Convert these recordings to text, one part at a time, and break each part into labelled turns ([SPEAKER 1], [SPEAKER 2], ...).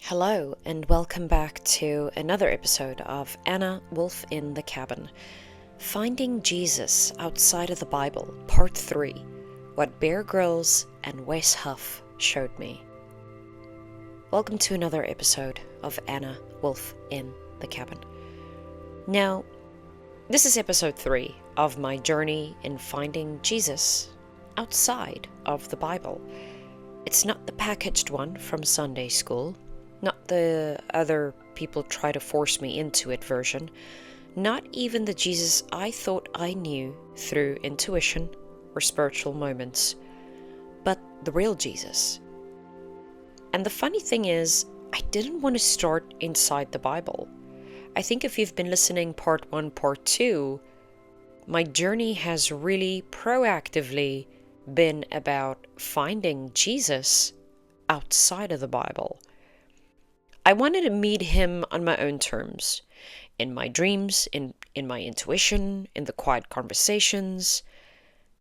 [SPEAKER 1] Hello, and welcome back to another episode of Anna Wolf in the Cabin. Finding Jesus Outside of the Bible, Part 3. What Bear Grylls and Wes Huff Showed Me. Welcome to another episode of Anna Wolf in the Cabin. Now, this is episode 3 of my journey in finding Jesus outside of the Bible. It's not the packaged one from Sunday school. Not the other people try to force me into it version. Not even the Jesus I thought I knew through intuition or spiritual moments. But the real Jesus. And the funny thing is, I didn't want to start inside the Bible. I think if you've been listening part 1, part 2, my journey has really proactively been about finding Jesus outside of the Bible. I wanted to meet him on my own terms, in my dreams, in my intuition, in the quiet conversations.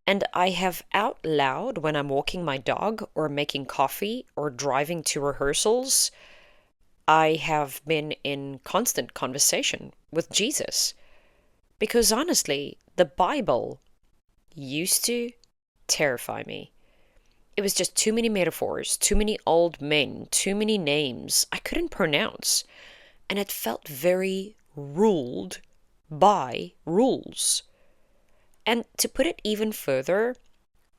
[SPEAKER 1] And I have out loud when I'm walking my dog or making coffee or driving to rehearsals, I have been in constant conversation with Jesus. Because honestly, the Bible used to terrify me. It was just too many metaphors, too many old men, too many names I couldn't pronounce. And it felt very ruled by rules. And to put it even further,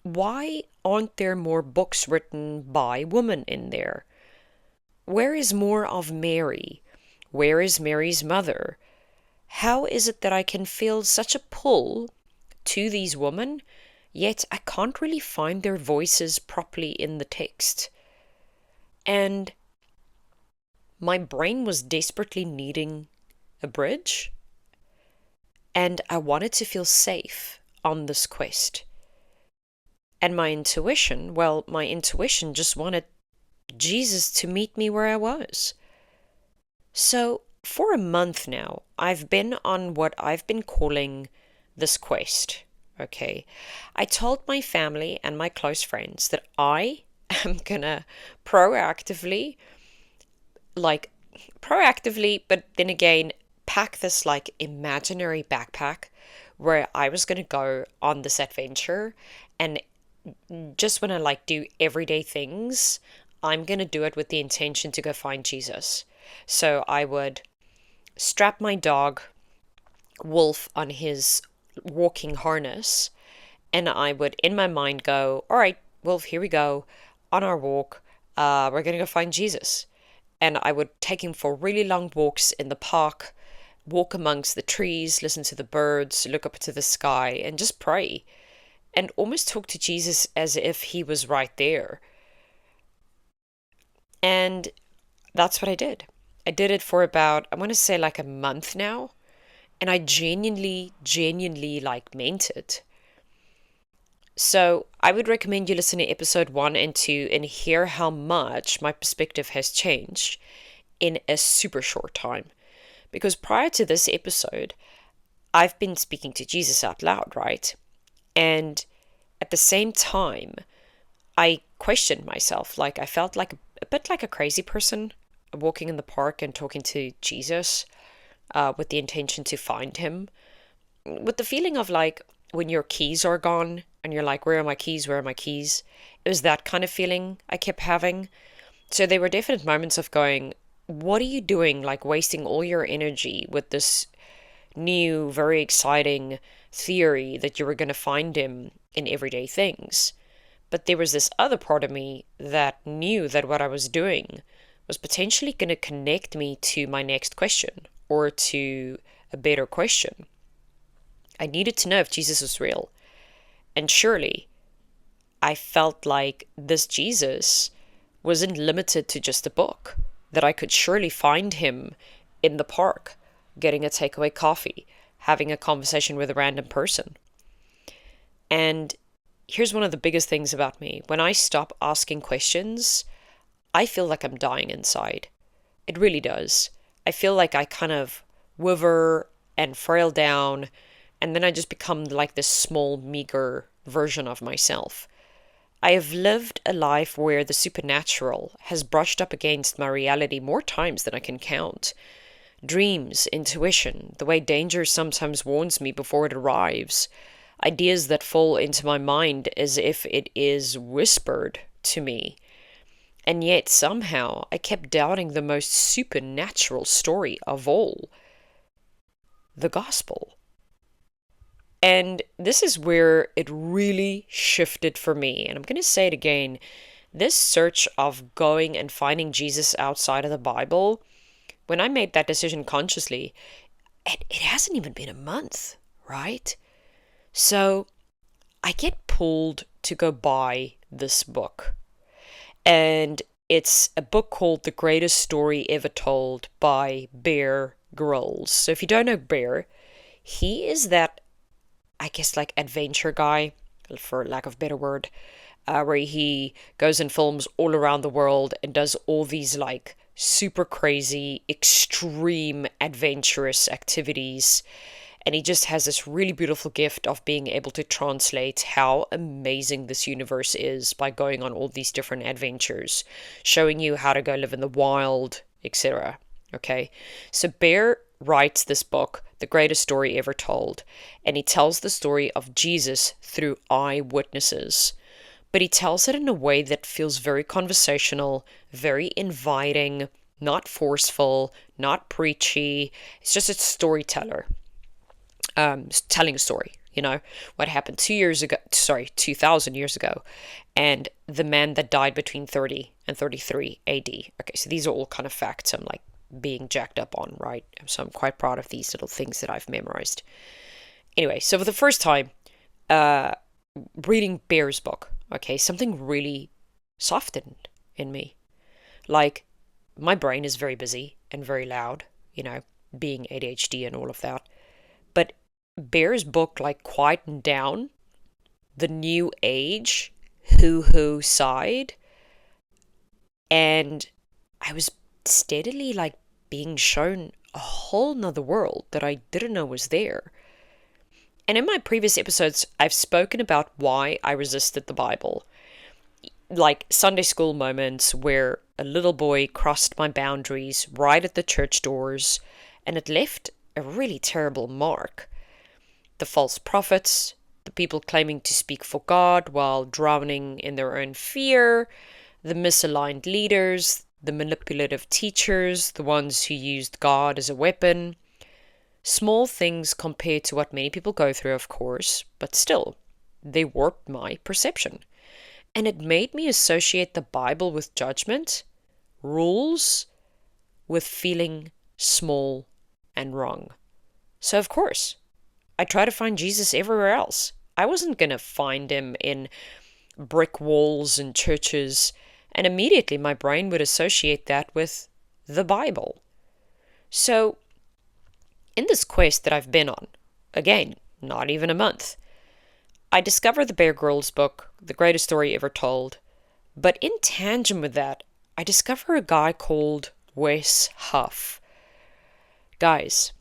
[SPEAKER 1] why aren't there more books written by women in there? Where is more of Mary? Where is Mary's mother? How is it that I can feel such a pull to these women, yet I can't really find their voices properly in the text? And my brain was desperately needing a bridge, and I wanted to feel safe on this quest. And my intuition just wanted Jesus to meet me where I was. So for a month now, I've been on what I've been calling this quest. Okay, I told my family and my close friends that I am gonna proactively, but then again, pack this like imaginary backpack where I was gonna go on this adventure. And just when I do everyday things, I'm gonna do it with the intention to go find Jesus. So I would strap my dog, Wolf, on his walking harness, and I would in my mind go, all right, Wolf, here we go on our walk. We're gonna go find Jesus. And I would take him for really long walks in the park, walk amongst the trees, listen to the birds, look up to the sky, and just pray, and almost talk to Jesus as if he was right there. And that's what I did. I did it for about, I want to say a month now. And I genuinely meant it. So I would recommend you listen to episode 1 and 2 and hear how much my perspective has changed in a super short time. Because prior to this episode, I've been speaking to Jesus out loud, right? And at the same time, I questioned myself. I felt a bit like a crazy person walking in the park and talking to Jesus. With the intention to find him, with the feeling of when your keys are gone and you're like, where are my keys? Where are my keys? It was that kind of feeling I kept having. So there were definite moments of going, what are you doing? Wasting all your energy with this new, very exciting theory that you were going to find him in everyday things. But there was this other part of me that knew that what I was doing was potentially going to connect me to my next question, or to a better question. I needed to know if Jesus was real. And surely, I felt like this Jesus wasn't limited to just a book, that I could surely find him in the park, getting a takeaway coffee, having a conversation with a random person. And here's one of the biggest things about me. When I stop asking questions, I feel like I'm dying inside. It really does. I feel like I kind of wither and frail down, and then I just become like this small, meager version of myself. I have lived a life where the supernatural has brushed up against my reality more times than I can count. Dreams, intuition, the way danger sometimes warns me before it arrives, ideas that fall into my mind as if it is whispered to me. And yet somehow I kept doubting the most supernatural story of all, the gospel. And this is where it really shifted for me. And I'm going to say it again. This search of going and finding Jesus outside of the Bible, when I made that decision consciously, it hasn't even been a month, right? So I get pulled to go buy this book. And it's a book called The Greatest Story Ever Told by Bear Grylls. So if you don't know Bear, he is that, I guess, like adventure guy, for lack of a better word, where he goes and films all around the world and does all these like super crazy, extreme, adventurous activities. And he just has this really beautiful gift of being able to translate how amazing this universe is by going on all these different adventures, showing you how to go live in the wild, etc. Okay, so Bear writes this book, The Greatest Story Ever Told, and he tells the story of Jesus through eyewitnesses. But he tells it in a way that feels very conversational, very inviting, not forceful, not preachy. It's just a storyteller. Telling a story, what happened 2,000 years ago, and the man that died between 30 and 33 AD. Okay, so these are all kind of facts I'm like being jacked up on, right? So I'm quite proud of these little things that I've memorized. Anyway, so for the first time, reading Bear's book, okay, something really softened in me. Like, my brain is very busy and very loud, being ADHD and all of that. But Bear's book like quietened down the new age hoo-hoo side, and I was steadily like being shown a whole nother world that I didn't know was there. And in my previous episodes, I've spoken about why I resisted the Bible. Like Sunday school moments where a little boy crossed my boundaries right at the church doors, and it left a really terrible mark. The false prophets, the people claiming to speak for God while drowning in their own fear, the misaligned leaders, the manipulative teachers, the ones who used God as a weapon. Small things compared to what many people go through, of course, but still, they warped my perception. And it made me associate the Bible with judgment, rules, with feeling small and wrong. So, of course, I try to find Jesus everywhere else. I wasn't going to find him in brick walls and churches, and immediately my brain would associate that with the Bible. So, in this quest that I've been on, again, not even a month, I discovered the Bear Grylls book, The Greatest Story Ever Told, but in tandem with that, I discover a guy called Wes Huff. Guys,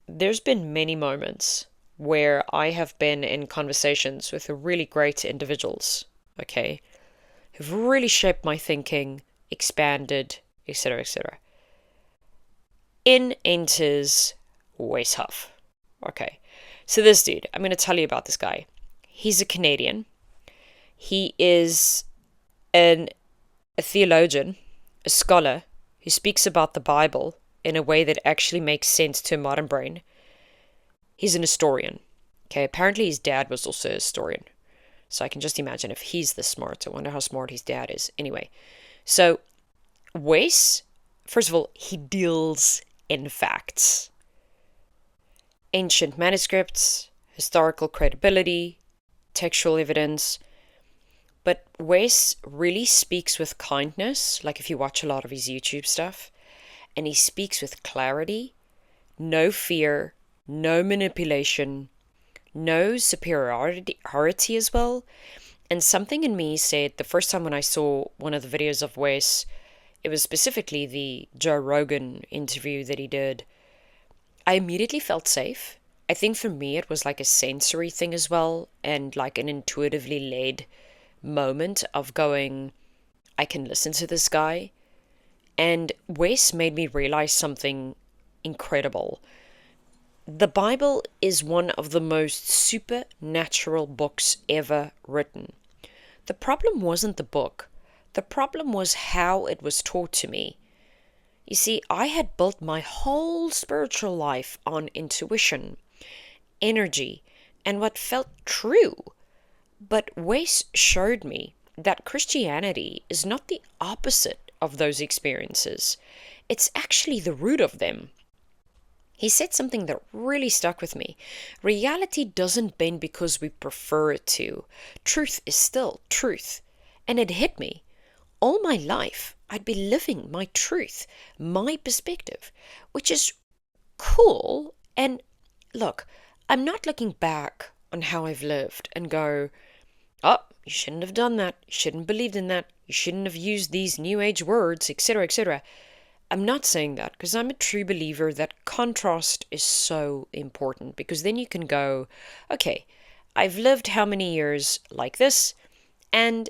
[SPEAKER 1] there's been many moments where I have been in conversations with really great individuals, okay, who've really shaped my thinking, expanded, etc., etc. In enters Wes Huff. Okay, so this dude, I'm going to tell you about this guy. He's a Canadian. He is a theologian, a scholar who speaks about the Bible in a way that actually makes sense to a modern brain. He's an historian. Okay, apparently his dad was also a historian. So I can just imagine if he's this smart. I wonder how smart his dad is. Anyway, so Wes, first of all, he deals in facts. Ancient manuscripts, historical credibility, textual evidence. But Wes really speaks with kindness, like if you watch a lot of his YouTube stuff. And he speaks with clarity, no fear, no manipulation, no superiority as well. And something in me said the first time when I saw one of the videos of Wes, it was specifically the Joe Rogan interview that he did, I immediately felt safe. I think for me it was like a sensory thing as well, and like an intuitively led moment of going, I can listen to this guy. And Wes made me realize something incredible. The Bible is one of the most supernatural books ever written. The problem wasn't the book. The problem was how it was taught to me. You see, I had built my whole spiritual life on intuition, energy, and what felt true. But Wes showed me that Christianity is not the opposite of those experiences. It's actually the root of them. He said something that really stuck with me. Reality doesn't bend because we prefer it to. Truth is still truth. And it hit me. All my life, I'd be living my truth, my perspective, which is cool. And look, I'm not looking back on how I've lived and go, oh, you shouldn't have done that. You shouldn't have believed in that. You shouldn't have used these new age words, etc., etc. I'm not saying that because I'm a true believer that contrast is so important, because then you can go, okay, I've lived how many years like this, and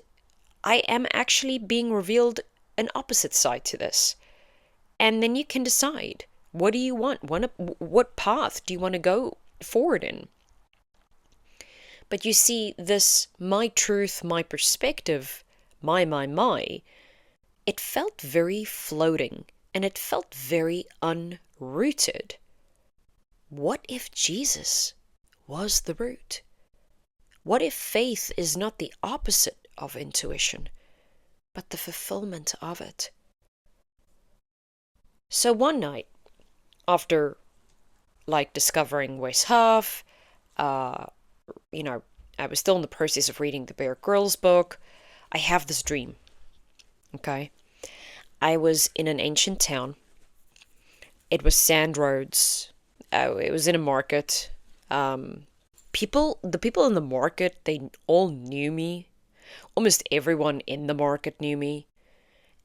[SPEAKER 1] I am actually being revealed an opposite side to this. And then you can decide, what do you want? What path do you want to go forward in? But you see, this my truth, my perspective, my, it felt very floating. And it felt very unrooted. What if Jesus was the root? What if faith is not the opposite of intuition, but the fulfillment of it? So one night, after discovering Wes Huff, I was still in the process of reading the Bear Grylls book, I have this dream. Okay? I was in an ancient town. It was sand roads. It was in a market. The people in the market, they all knew me. Almost everyone in the market knew me.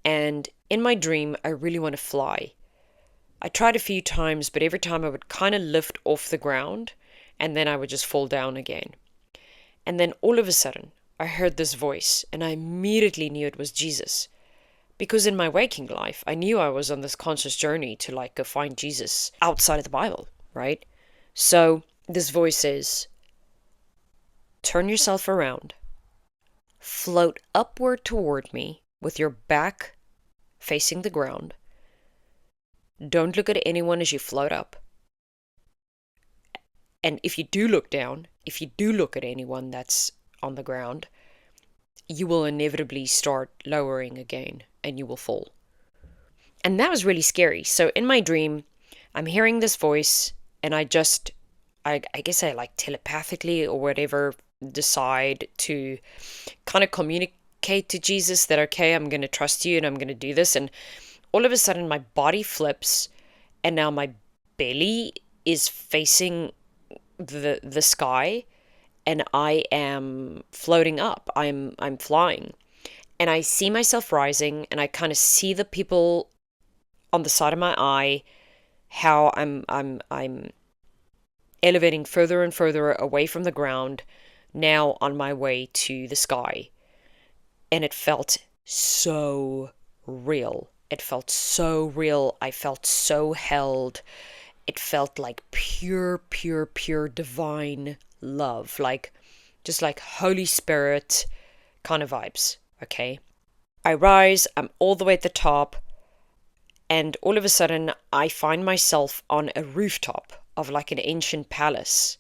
[SPEAKER 1] And in my dream, I really want to fly. I tried a few times, but every time I would kind of lift off the ground, and then I would just fall down again. And then all of a sudden, I heard this voice, and I immediately knew it was Jesus. Because in my waking life, I knew I was on this conscious journey to go find Jesus outside of the Bible, right? So this voice says, turn yourself around, float upward toward me with your back facing the ground. Don't look at anyone as you float up. And if you do look down, if you do look at anyone that's on the ground, you will inevitably start lowering again and you will fall. And that was really scary. So in my dream, I'm hearing this voice, and I guess I telepathically or whatever decide to kind of communicate to Jesus that, okay, I'm going to trust you and I'm going to do this. And all of a sudden my body flips, and now my belly is facing the sky, and I am floating up. I'm flying. And I see myself rising, and I kind of see the people on the side of my eye, how I'm elevating further and further away from the ground, now on my way to the sky. And it felt so real. It felt so real. I felt so held. It felt like pure, pure, pure divine love. Just like Holy Spirit kind of vibes. Okay, I rise, I'm all the way at the top, and all of a sudden I find myself on a rooftop of an ancient palace,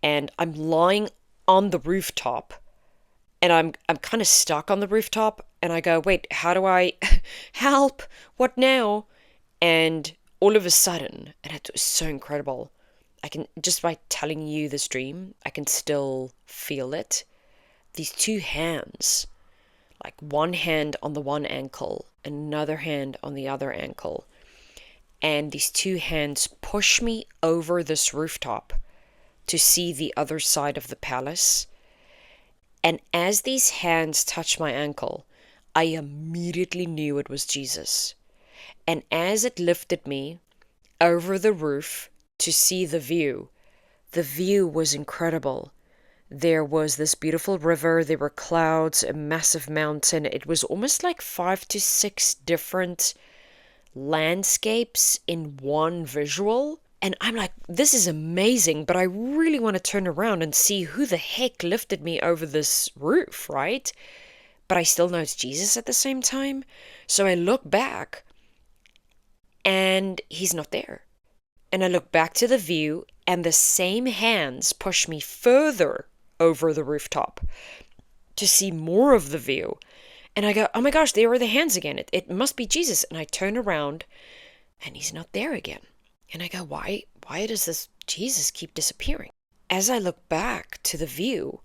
[SPEAKER 1] and I'm lying on the rooftop, and I'm kind of stuck on the rooftop, and I go, wait, how do I help? What now? And all of a sudden, and it was so incredible, I can, just by telling you this dream, I can still feel it. These two hands, one hand on the one ankle, another hand on the other ankle. And these two hands push me over this rooftop to see the other side of the palace. And as these hands touched my ankle, I immediately knew it was Jesus. And as it lifted me over the roof to see the view was incredible. There was this beautiful river, there were clouds, a massive mountain. It was almost like 5 to 6 different landscapes in one visual. And I'm like, this is amazing, but I really want to turn around and see who the heck lifted me over this roof, right? But I still know it's Jesus at the same time. So I look back and he's not there. And I look back to the view and the same hands push me further over the rooftop to see more of the view. And I go, oh my gosh, there are the hands again. It must be Jesus. And I turn around and he's not there again. And I go, why does this Jesus keep disappearing? As I look back to the view,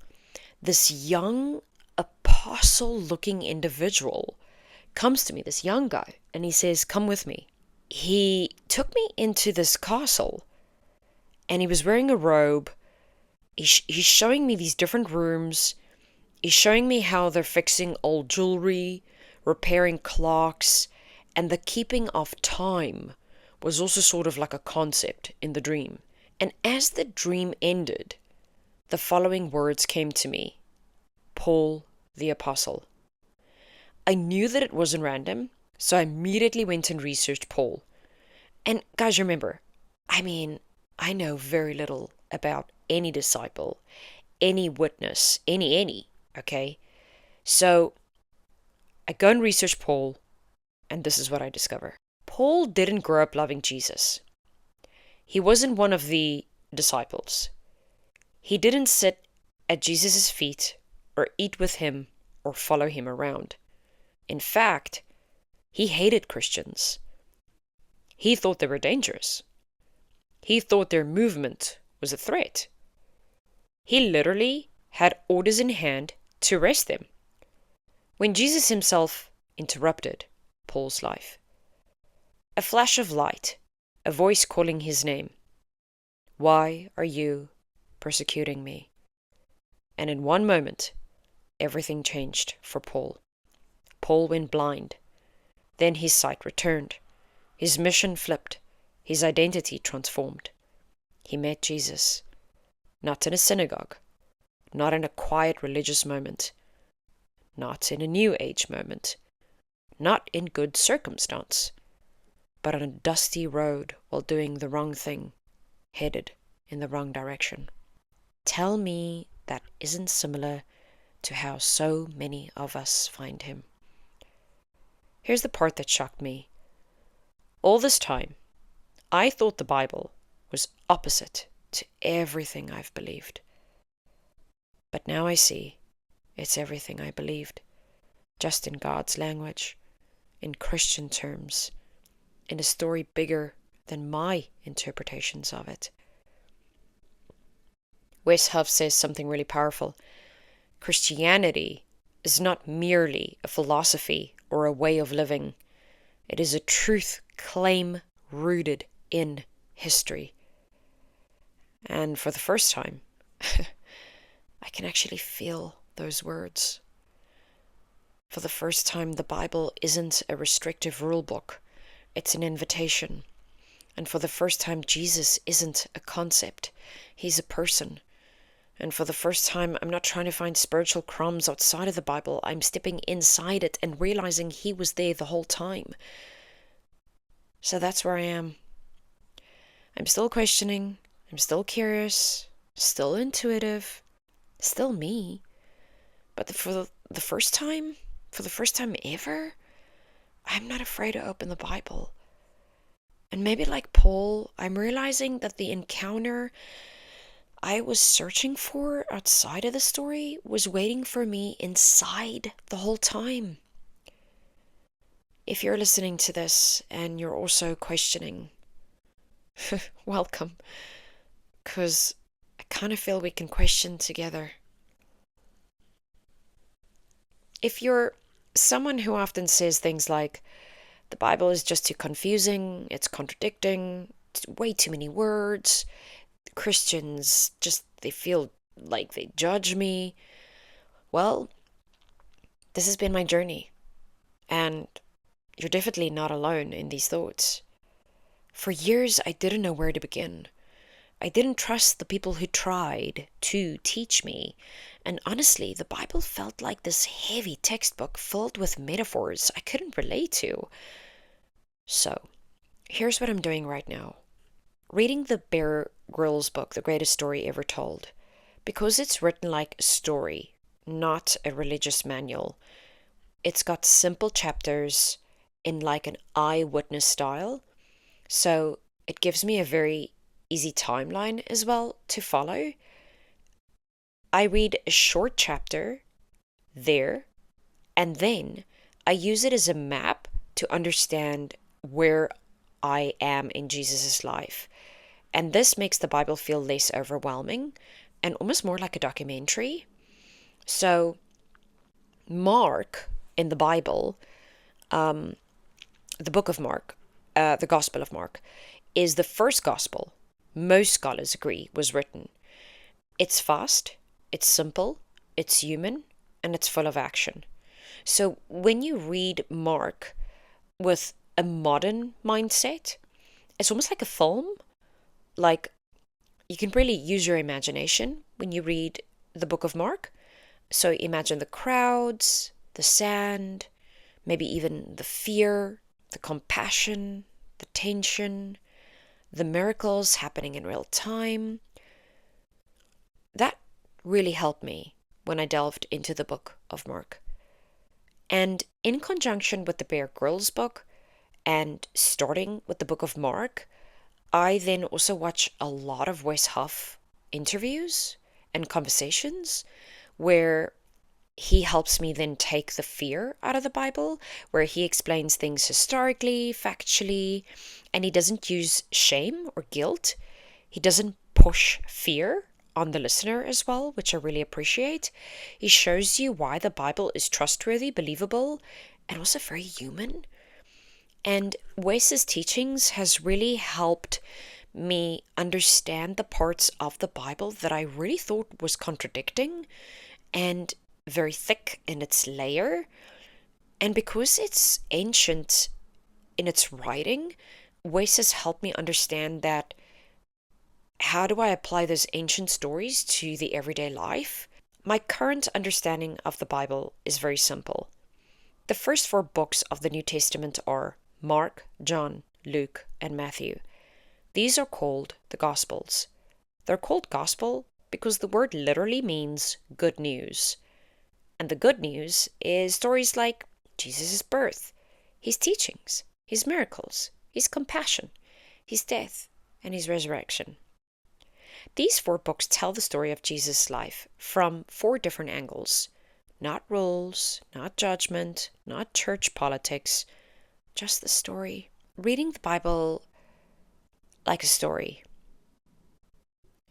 [SPEAKER 1] this young apostle-looking individual comes to me, this young guy, and he says, come with me. He took me into this castle, and he was wearing a robe. He's showing me these different rooms. He's showing me how they're fixing old jewelry, repairing clocks, and the keeping of time was also sort of like a concept in the dream. And as the dream ended, the following words came to me. Paul the Apostle. I knew that it wasn't random, so I immediately went and researched Paul. And guys, remember, I know very little about any disciple, any witness, any, okay? So I go and research Paul, and this is what I discover. Paul didn't grow up loving Jesus. He wasn't one of the disciples. He didn't sit at Jesus' feet or eat with him or follow him around. In fact, he hated Christians. He thought they were dangerous. He thought their movement was a threat. He literally had orders in hand to arrest them. When Jesus himself interrupted Paul's life, a flash of light, a voice calling his name. Why are you persecuting me? And in one moment, everything changed for Paul. Paul went blind. Then his sight returned. His mission flipped. His identity transformed. He met Jesus. Not in a synagogue. Not in a quiet religious moment. Not in a New Age moment. Not in good circumstance. But on a dusty road while doing the wrong thing, headed in the wrong direction. Tell me that isn't similar to how so many of us find him. Here's the part that shocked me. All this time, I thought the Bible was opposite to everything I've believed. But now I see it's everything I believed, just in God's language, in Christian terms, in a story bigger than my interpretations of it. Wes Huff says something really powerful. Christianity is not merely a philosophy or a way of living. It is a truth claim rooted in history. And for the first time, I can actually feel those words. For the first time, the Bible isn't a restrictive rule book. It's an invitation. And for the first time, Jesus isn't a concept. He's a person. And for the first time, I'm not trying to find spiritual crumbs outside of the Bible. I'm stepping inside it and realizing he was there the whole time. So that's where I am. I'm still questioning. I'm still curious. Still intuitive. Still me. But for the first time ever, I'm not afraid to open the Bible. And maybe like Paul, I'm realizing that the encounter I was searching for outside of the story was waiting for me inside the whole time. If you're listening to this and you're also questioning, welcome. Because I kind of feel we can question together. If you're someone who often says things like, the Bible is just too confusing, it's contradicting, it's way too many words, Christians they feel like they judge me. Well, this has been my journey, and you're definitely not alone in these thoughts. For years, I didn't know where to begin. I didn't trust the people who tried to teach me. And honestly, the Bible felt like this heavy textbook filled with metaphors I couldn't relate to. So, here's what I'm doing right now. Reading the Bear Grylls book, The Greatest Story Ever Told. Because it's written like a story, not a religious manual. It's got simple chapters in like an eyewitness style. So it gives me a very easy timeline as well to follow. I read a short chapter there, and then I use it as a map to understand where I am in Jesus' life. And this makes the Bible feel less overwhelming and almost more like a documentary. So, Mark in the Bible, the book of Mark, the Gospel of Mark, is the first gospel most scholars agree was written. It's fast, it's simple, it's human, and it's full of action. So when you read Mark with a modern mindset, it's almost like a film. Like, you can really use your imagination when you read the book of Mark. So imagine the crowds, the sand, maybe even the fear, the compassion, the tension, the miracles happening in real time. That really helped me when I delved into the book of Mark. And in conjunction with the Bear Grylls book and starting with the book of Mark, I then also watch a lot of Wes Huff interviews and conversations where he helps me then take the fear out of the Bible, where he explains things historically, factually, and he doesn't use shame or guilt. He doesn't push fear on the listener as well, which I really appreciate. He shows you why the Bible is trustworthy, believable, and also very human. And Wes's teachings has really helped me understand the parts of the Bible that I really thought was contradicting and very thick in its layer. And because it's ancient in its writing, Wes has helped me understand that how do I apply those ancient stories to the everyday life? My current understanding of the Bible is very simple. The first four books of the New Testament are Mark, John, Luke, and Matthew. These are called the Gospels. They're called Gospel because the word literally means good news. And the good news is stories like Jesus' birth, his teachings, his miracles, his compassion, his death, and his resurrection. These four books tell the story of Jesus' life from four different angles. Not rules, not judgment, not church politics, just the story. Reading the Bible like a story,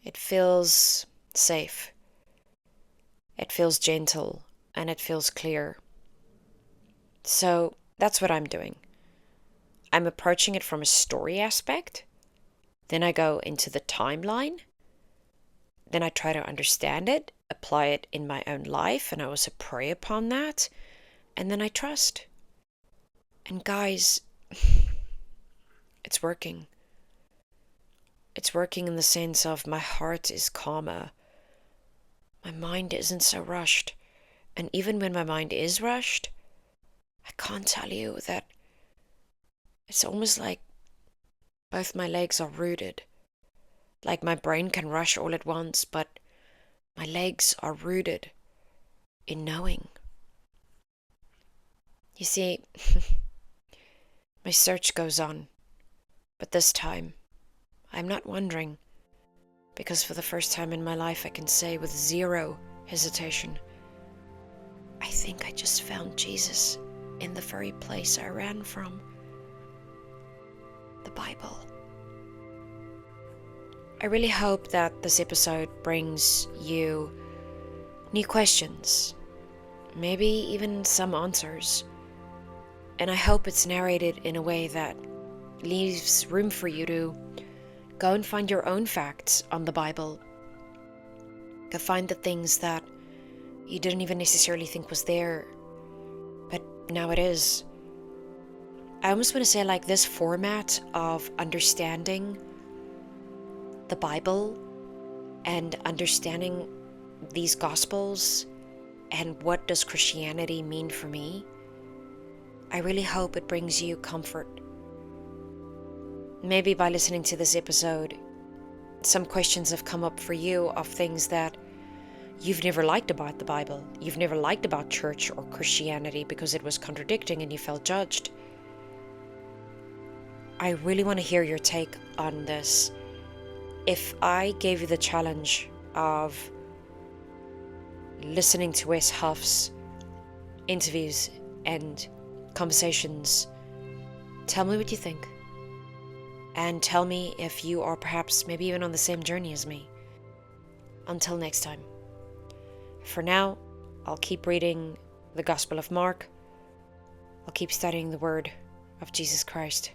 [SPEAKER 1] it feels safe, it feels gentle, and it feels clear. So that's what I'm doing. I'm approaching it from a story aspect. Then I go into the timeline. Then I try to understand it, apply it in my own life, and I also pray upon that. And then I trust. And guys, it's working. It's working in the sense of my heart is calmer. My mind isn't so rushed. And even when my mind is rushed, I can't tell you that it's almost like both my legs are rooted. Like my brain can rush all at once, but my legs are rooted in knowing. You see, my search goes on, but this time, I'm not wondering, because for the first time in my life I can say with zero hesitation, I think I just found Jesus in the very place I ran from, the Bible. I really hope that this episode brings you new questions, maybe even some answers. And I hope it's narrated in a way that leaves room for you to go and find your own facts on the Bible. Go find the things that you didn't even necessarily think was there, but now it is. I almost want to say like this format of understanding the Bible and understanding these Gospels and what does Christianity mean for me, I really hope it brings you comfort. Maybe by listening to this episode, some questions have come up for you of things that you've never liked about the Bible. You've never liked about church or Christianity because it was contradicting and you felt judged. I really want to hear your take on this. If I gave you the challenge of listening to Wes Huff's interviews and conversations, tell me what you think. And tell me if you are perhaps maybe even on the same journey as me. Until next time. For now, I'll keep reading the Gospel of Mark. I'll keep studying the Word of Jesus Christ.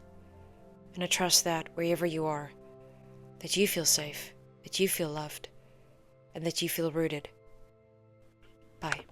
[SPEAKER 1] And I trust that wherever you are, that you feel safe, that you feel loved, and that you feel rooted. Bye.